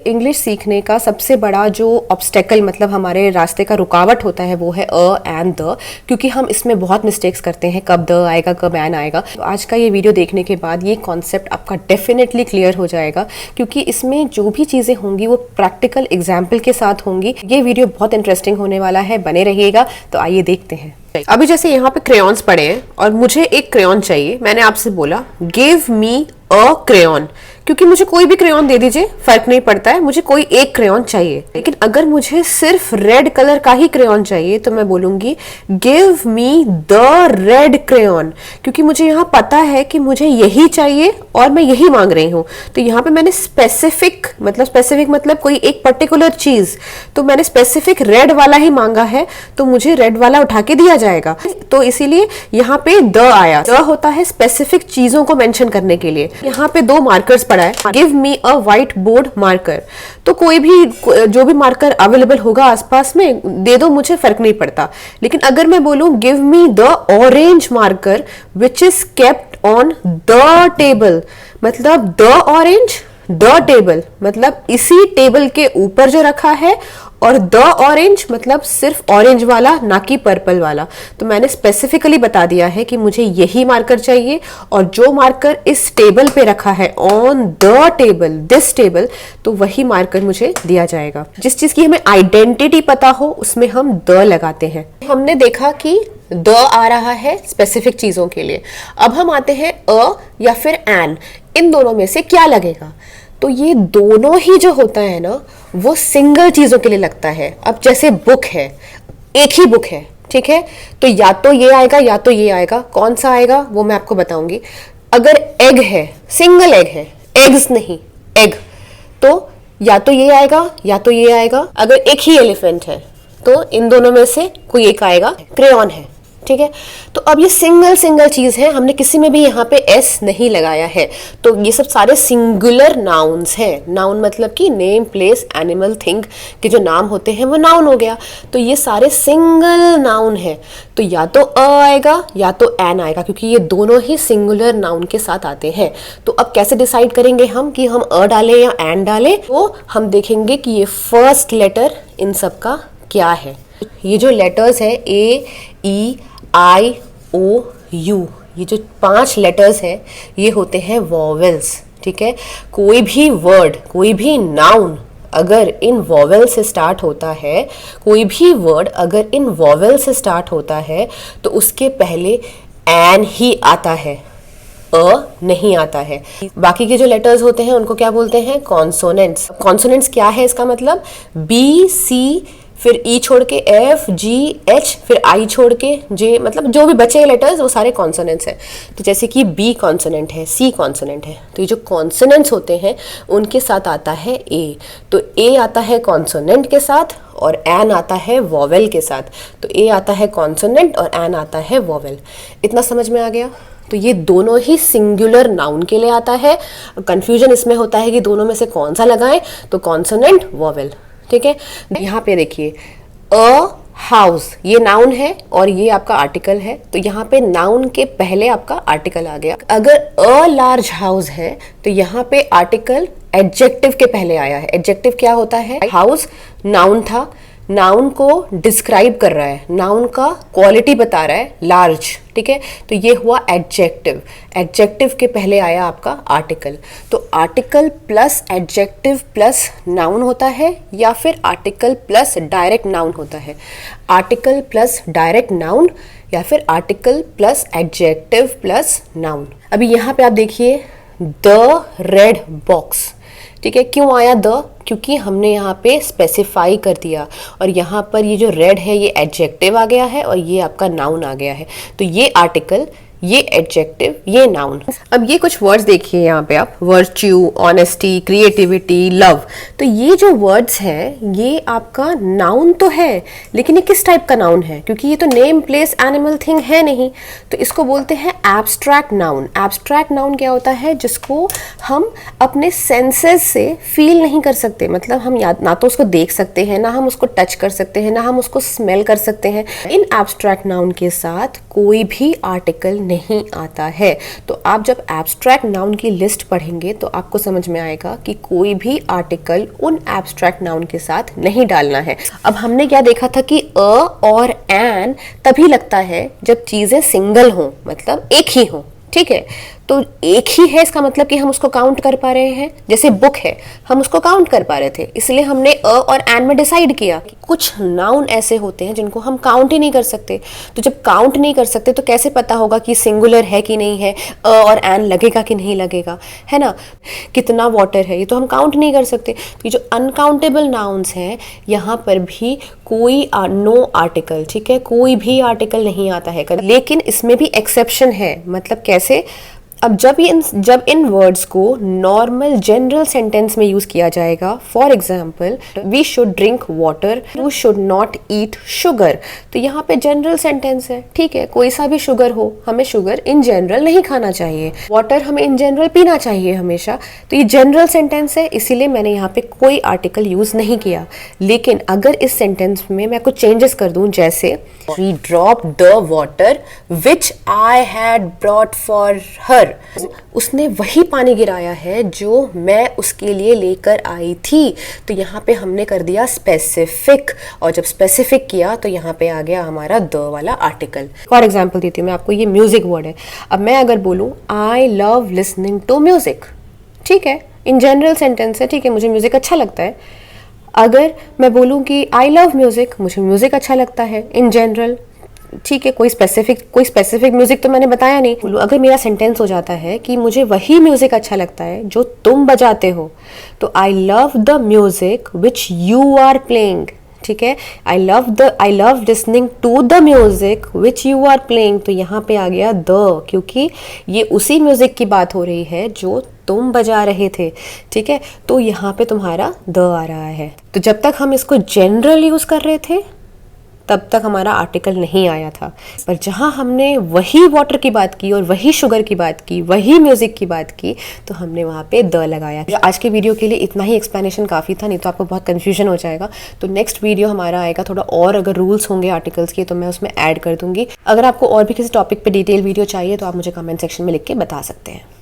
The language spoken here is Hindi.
इंग्लिश सीखने का सबसे बड़ा जो ऑब्स्टेकल मतलब हमारे रास्ते का रुकावट होता है वो है अ एंड द, क्योंकि हम इसमें बहुत मिस्टेक्स करते हैं, कब द आएगा कब एन आएगा। तो आज का ये वीडियो देखने के बाद ये कॉन्सेप्ट आपका डेफिनेटली क्लियर हो जाएगा, क्योंकि इसमें जो भी चीज़ें होंगी वो प्रैक्टिकल एग्जाम्पल के साथ होंगी। ये वीडियो बहुत इंटरेस्टिंग होने वाला है, बने रहिएगा। तो आइए देखते हैं। अभी जैसे यहाँ पे क्रेयॉन्स पड़े हैं और मुझे एक क्रेयॉन चाहिए, मैंने आपसे बोला गिव मी अ क्रेयॉन, क्योंकि मुझे कोई भी क्रेयॉन दे दीजिए, फर्क नहीं पड़ता है, मुझे कोई एक क्रेयॉन चाहिए। लेकिन अगर मुझे सिर्फ रेड कलर का ही क्रेयॉन चाहिए तो मैं बोलूंगी give me the red crayon, क्योंकि मुझे यहाँ पता है कि मुझे यही चाहिए और मैं यही मांग रही हूँ। तो यहाँ पे मैंने स्पेसिफिक मतलब कोई एक पर्टिकुलर चीज, तो मैंने स्पेसिफिक रेड वाला ही मांगा है, तो मुझे रेड वाला उठा के दिया जाएगा। तो इसीलिए यहाँ पे द आया। द होता है स्पेसिफिक चीजों को मेंशन करने के लिए। यहाँ पे दो मार्कर्स पड़ा है, गिव मी अ व्हाइट बोर्ड मार्कर, तो कोई भी जो भी मार्कर अवेलेबल होगा आसपास में दे दो, मुझे फर्क नहीं पड़ता। लेकिन अगर मैं बोलूं give me the orange marker which is kept on the table, मतलब द ऑरेंज द टेबल मतलब इसी टेबल के ऊपर जो रखा है, और द ऑरेंज मतलब सिर्फ ऑरेंज वाला, ना कि पर्पल वाला। तो मैंने स्पेसिफिकली बता दिया है कि मुझे यही मार्कर चाहिए, और जो मार्कर इस टेबल पे रखा है on the table, this table, तो वही मार्कर मुझे दिया जाएगा। जिस चीज की हमें आइडेंटिटी पता हो उसमें हम द लगाते हैं। हमने देखा कि द आ रहा है स्पेसिफिक चीजों के लिए। अब हम आते हैं अ या फिर एन, इन दोनों में से क्या लगेगा। तो ये दोनों ही जो होता है ना वो सिंगल चीजों के लिए लगता है। अब जैसे बुक है, एक ही बुक है, ठीक है, तो या तो ये आएगा या तो ये आएगा। कौन सा आएगा वो मैं आपको बताऊंगी। अगर एग है, सिंगल एग है, एग्स नहीं एग, तो या तो ये आएगा या तो ये आएगा। अगर एक ही एलिफेंट है तो इन दोनों में से कोई एक आएगा। क्रेयॉन है, ठीक है। तो अब ये सिंगल चीज है, हमने किसी में भी यहाँ पे एस नहीं लगाया है, तो ये सब सारे सिंगुलर नाउन्स हैं। नाउन मतलब कि नेम, प्लेस, एनिमल, थिंग के जो नाम होते हैं वो नाउन हो गया। तो ये सारे सिंगल नाउन है, तो या तो अ आएगा या तो एन आएगा, क्योंकि ये दोनों ही सिंगुलर नाउन के साथ आते हैं। तो अब कैसे डिसाइड करेंगे हम कि हम अ डालें या एन डालें, तो हम देखेंगे कि ये फर्स्ट लेटर इन सब का क्या है। ये जो लेटर्स है ए, ई, आई, ओ, यू, ये जो 5 लेटर्स है ये होते हैं वॉवेल्स, ठीक है। कोई भी वर्ड, कोई भी नाउन अगर इन वॉवेल से स्टार्ट होता है, कोई भी वर्ड अगर इन वॉवेल से स्टार्ट होता है, तो उसके पहले एन ही आता है, अ नहीं आता है। बाकी के जो लेटर्स होते हैं उनको क्या बोलते हैं, कॉन्सोनेंट्स। कॉन्सोनेंट्स क्या है इसका मतलब, बी, सी, फिर ई छोड़ के एफ, जी, एच, फिर आई छोड़ के जे, मतलब जो भी बचे लेटर्स वो सारे कॉन्सोनेंट्स हैं। तो जैसे कि बी कॉन्सोनेंट है, सी कॉन्सोनेंट है, तो ये जो कॉन्सोनेंट्स होते हैं उनके साथ आता है ए। तो ए आता है कॉन्सोनेंट के साथ और एन आता है वॉवेल के साथ। तो ए आता है कॉन्सोनेंट और एन आता है वॉवेल। इतना समझ में आ गया। तो ये दोनों ही सिंगुलर नाउन के लिए आता है। कंफ्यूजन इसमें होता है कि दोनों में से कौन सा लगाएं, तो कॉन्सोनेंट, वॉवेल, ठीक है। यहाँ पे देखिए अ हाउस, ये नाउन है और ये आपका आर्टिकल है, तो यहाँ पे नाउन के पहले आपका आर्टिकल आ गया। अगर अ लार्ज हाउस है तो यहाँ पे आर्टिकल एडजेक्टिव के पहले आया है। एडजेक्टिव क्या होता है, हाउस नाउन था, नाउन को डिस्क्राइब कर रहा है, नाउन का क्वालिटी बता रहा है, लार्ज, ठीक है। तो ये हुआ एडजेक्टिव। एडजेक्टिव के पहले आया आपका आर्टिकल। तो article plus adjective plus noun होता है, या फिर आर्टिकल प्लस डायरेक्ट नाउन होता है। आर्टिकल प्लस डायरेक्ट नाउन, या फिर article plus adjective plus noun. अभी यहाँ पे आप देखिए द रेड बॉक्स, ठीक है। क्यों आया द, क्योंकि हमने यहाँ पे स्पेसिफाई कर दिया, और यहाँ पर ये जो रेड है ये एडजेक्टिव आ गया है और ये आपका नाउन आ गया है। तो ये आर्टिकल, ये एडजेक्टिव, ये नाउन। अब ये कुछ वर्ड्स देखिए यहाँ पे आप, वर्च्यू, ऑनेस्टी, क्रिएटिविटी, लव। तो ये जो वर्ड्स हैं ये आपका नाउन तो है, लेकिन ये किस टाइप का नाउन है, क्योंकि ये तो नेम, प्लेस, एनिमल, थिंग है नहीं, तो इसको बोलते हैं एब्स्ट्रैक्ट नाउन। एब्स्ट्रैक्ट नाउन क्या होता है, जिसको हम अपने सेंसेस से फील नहीं कर सकते, मतलब हम ना तो उसको देख सकते हैं, ना हम उसको टच कर सकते हैं, ना हम उसको स्मेल कर सकते हैं। इन एब्स्ट्रैक्ट नाउन के साथ कोई भी आर्टिकल नहीं आता है। तो आप जब एब्स्ट्रैक्ट नाउन की लिस्ट पढ़ेंगे तो आपको समझ में आएगा कि कोई भी आर्टिकल उन एब्स्ट्रैक्ट नाउन के साथ नहीं डालना है। अब हमने क्या देखा था कि अ और एन तभी लगता है जब चीजें सिंगल हों, मतलब एक ही हों, ठीक है। तो एक ही है इसका मतलब कि हम उसको काउंट कर पा रहे हैं। जैसे बुक है, हम उसको काउंट कर पा रहे थे, इसलिए हमने अ और एन में डिसाइड किया। कुछ नाउन ऐसे होते हैं जिनको हम काउंट ही नहीं कर सकते। तो जब काउंट नहीं कर सकते तो कैसे पता होगा कि सिंगुलर है कि नहीं है, अ और एन लगेगा कि नहीं लगेगा, है ना। कितना वाटर है ये तो हम काउंट नहीं कर सकते। तो ये जो अनकाउंटेबल नाउन्स हैं, यहाँ पर भी कोई नो आर्टिकल, ठीक है, कोई भी आर्टिकल नहीं आता है। लेकिन इसमें भी एक्सेप्शन है। मतलब कैसे? अब जब इन वर्ड्स को नॉर्मल जनरल सेंटेंस में यूज किया जाएगा, for example we should drink water, you should not eat sugar, तो यहाँ पे जनरल सेंटेंस है, ठीक है, कोई सा भी शुगर हो, हमें शुगर इन जनरल नहीं खाना चाहिए, वाटर हमें इन जनरल पीना चाहिए हमेशा। तो ये जनरल सेंटेंस है, इसीलिए मैंने यहाँ पे कोई आर्टिकल यूज नहीं किया। लेकिन अगर इस सेंटेंस में मैं कुछ चेंजेस कर दूं, जैसे she drop the water which I had brought for her, उसने वही पानी गिराया है जो मैं उसके लिए लेकर आई थी। तो यहाँ पे हमने कर दिया स्पेसिफिक, और जब स्पेसिफिक किया तो यहाँ पे आ गया हमारा द वाला आर्टिकल। फॉर एग्जाम्पल देती हूँ मैं आपको, ये म्यूजिक वर्ड है। अब मैं अगर बोलूँ I love listening to music, ठीक है, इन जनरल सेंटेंस है, ठीक है, मुझे म्यूजिक अच्छा लगता है। अगर मैं बोलूँ कि आई लव म्यूजिक, मुझे म्यूजिक अच्छा लगता है इन जनरल, ठीक है, कोई स्पेसिफिक म्यूजिक तो मैंने बताया नहीं। अगर मेरा सेंटेंस हो जाता है कि मुझे वही म्यूजिक अच्छा लगता है जो तुम बजाते हो, तो I love the music which you are playing, ठीक है, I love listening to the music which you are playing, तो यहाँ पे आ गया द, क्योंकि ये उसी म्यूजिक की बात हो रही है जो तुम बजा रहे थे, ठीक है। तो यहाँ पे तुम्हारा द आ रहा है। तो जब तक हम इसको जनरल यूज कर रहे थे तब तक हमारा आर्टिकल नहीं आया था, पर जहाँ हमने वही वाटर की बात की और वही शुगर की बात की, वही म्यूजिक की बात की, तो हमने वहाँ पे द लगाया। आज के वीडियो के लिए इतना ही एक्सप्लेनेशन काफ़ी था, नहीं तो आपको बहुत कंफ्यूजन हो जाएगा। तो नेक्स्ट वीडियो हमारा आएगा, थोड़ा और अगर रूल्स होंगे आर्टिकल्स के तो मैं उसमें ऐड कर दूंगी। अगर आपको और भी किसी टॉपिक पर डिटेल वीडियो चाहिए तो आप मुझे कमेंट सेक्शन में लिख के बता सकते हैं।